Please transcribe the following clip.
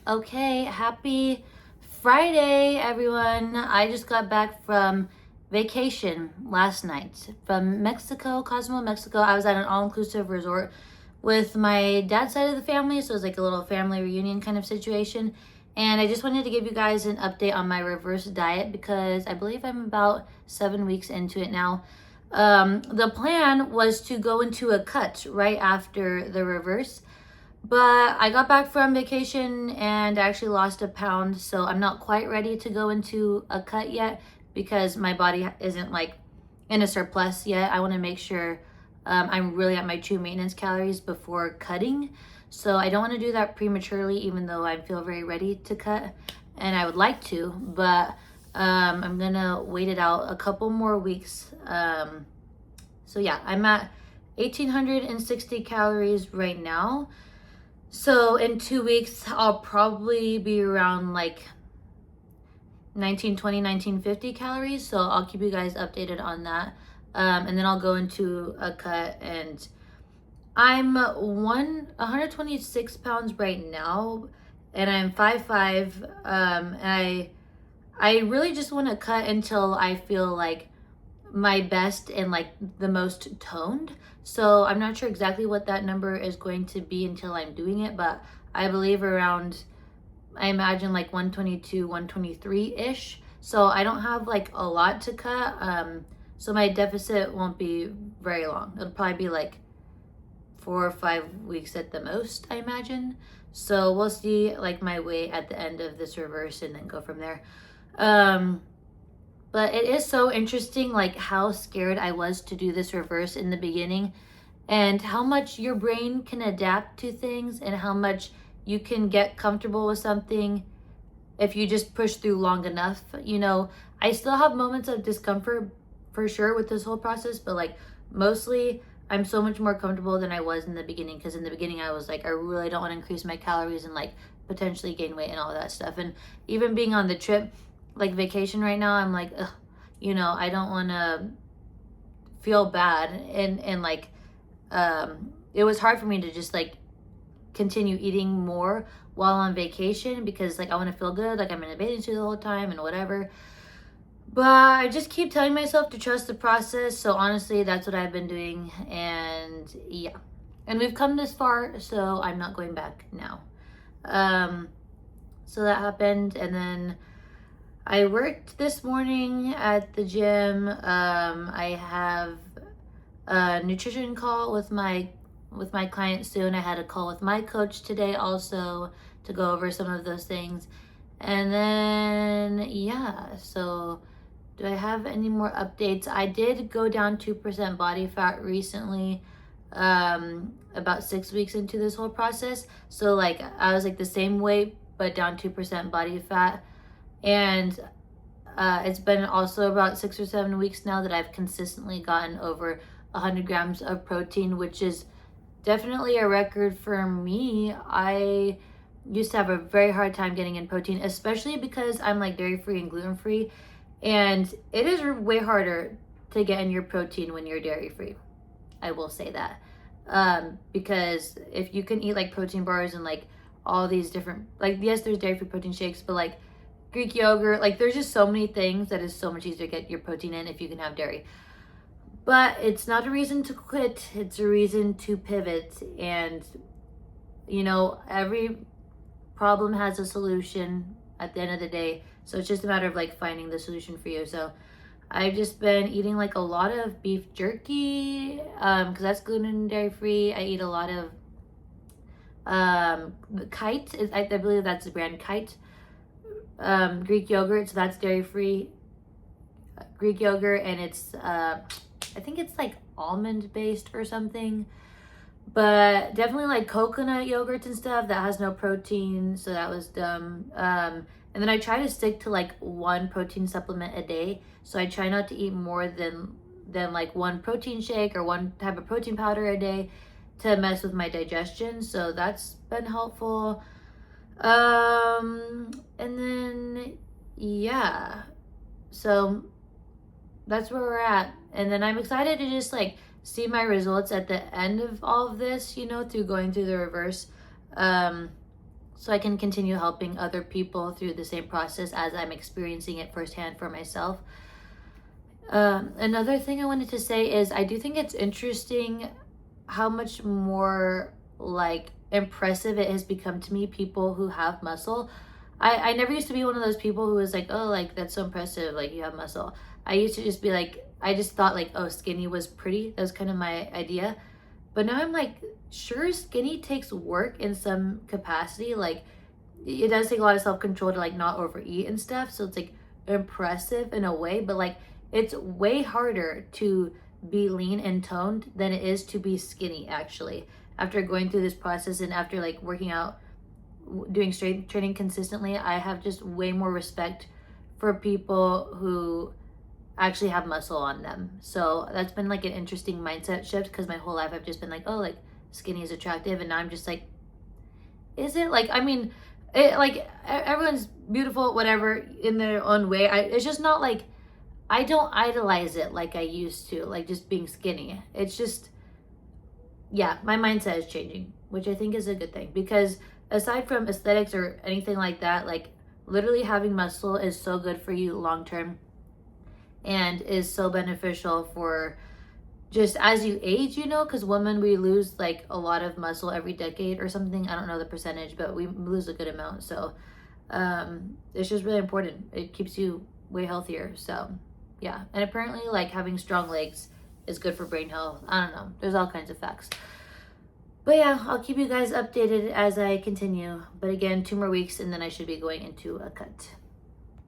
Okay, happy Friday, everyone. I just got back from vacation last night from Mexico, Cozumel, Mexico. I was at an all-inclusive resort with my dad's side of the family, so it was like a little family reunion kind of situation. And I just wanted to give you guys an update on my reverse diet because I believe I'm about 7 weeks into it now. The plan was to go into a cut right after the reverse. But I got back from vacation and actually lost a pound, so I'm not quite ready to go into a cut yet because my body isn't like in a surplus yet. I want to make sure I'm really at my true maintenance calories before cutting. So I don't want to do that prematurely, even though I feel very ready to cut and I would like to, but I'm gonna wait it out a couple more weeks. So yeah, I'm at 1860 calories right now. So in 2 weeks, I'll probably be around like 1920, 1950 calories. So I'll keep you guys updated on that. And then I'll go into a cut, and I'm 126 pounds right now, and I'm 5'5". And I really just want to cut until I feel like my best and like the most toned. So I'm not sure exactly what that number is going to be until I'm doing it, but I believe around, I imagine like 122, 123-ish. So I don't have like a lot to cut. So my deficit won't be very long. It'll probably be like 4 or 5 weeks at the most, I imagine. So we'll see like my weight at the end of this reverse and then go from there. But it is so interesting, like how scared I was to do this reverse in the beginning and how much your brain can adapt to things and how much you can get comfortable with something if you just push through long enough. I still have moments of discomfort for sure with this whole process, but like mostly I'm so much more comfortable than I was in the beginning, because in the beginning I was like, I really don't want to increase my calories and like potentially gain weight and all that stuff. And even being on the trip, like vacation right now, I'm like, ugh, I don't want to feel bad. And like, it was hard for me to just like continue eating more while on vacation because like I want to feel good, like I'm in a bathing suit the whole time and whatever. But I just keep telling myself to trust the process. So honestly, that's what I've been doing. And yeah. And we've come this far, so I'm not going back now. So that happened. And then I worked this morning at the gym. I have a nutrition call with my client soon. I had a call with my coach today also to go over some of those things. And then yeah, so do I have any more updates? I did go down 2% body fat recently, about 6 weeks into this whole process. So like I was like the same weight but down 2% body fat. And it's been also about 6 or 7 weeks now that I've consistently gotten over 100 grams of protein, which is definitely a record for me. I used to have a very hard time getting in protein, especially because I'm like dairy free and gluten free. And it is way harder to get in your protein when you're dairy free. I will say that. Because if you can eat like protein bars and like all these different, like, yes, there's dairy free protein shakes, but like Greek yogurt, like there's just so many things that is so much easier to get your protein in if you can have dairy. But it's not a reason to quit, it's a reason to pivot. And every problem has a solution at the end of the day. So it's just a matter of like finding the solution for you. So I've just been eating like a lot of beef jerky, because that's gluten and dairy free. I eat a lot of Kite. I believe that's the brand, Kite. Greek yogurt, so that's dairy free Greek yogurt, and it's I think it's like almond based or something, but definitely like coconut yogurt and stuff that has no protein, so that was dumb. And then I try to stick to like one protein supplement a day, so I try not to eat more than like one protein shake or one type of protein powder a day to mess with my digestion. So that's been helpful. And then yeah, so that's where we're at. And then I'm excited to just like see my results at the end of all of this, through going through the reverse. so I can continue helping other people through the same process as I'm experiencing it firsthand for myself. Another thing I wanted to say is I do think it's interesting how much more like impressive it has become to me, people who have muscle. I never used to be one of those people who was like, oh, like that's so impressive, like you have muscle. I used to just be like, I just thought like, oh, skinny was pretty. That was kind of my idea. But now I'm like, sure, skinny takes work in some capacity. Like it does take a lot of self-control to like not overeat and stuff. So it's like impressive in a way, but like it's way harder to be lean and toned than it is to be skinny actually. After going through this process and after like working out, doing strength training consistently, I have just way more respect for people who actually have muscle on them. So that's been like an interesting mindset shift because my whole life I've just been like, oh, like skinny is attractive, and now I'm just like, is it? Like, I mean, it, like everyone's beautiful, whatever, in their own way. It's just not like I don't idolize it like I used to, like just being skinny. It's just, yeah, my mindset is changing, which I think is a good thing because aside from aesthetics or anything like that, like literally having muscle is so good for you long term and is so beneficial for just as you age, you know, because women, we lose like a lot of muscle every decade or something. I don't know the percentage, but we lose a good amount. So it's just really important. It keeps you way healthier. So yeah, and apparently like having strong legs is good for brain health. I don't know, there's all kinds of facts. But yeah, I'll keep you guys updated as I continue. But again, 2 more weeks and then I should be going into a cut.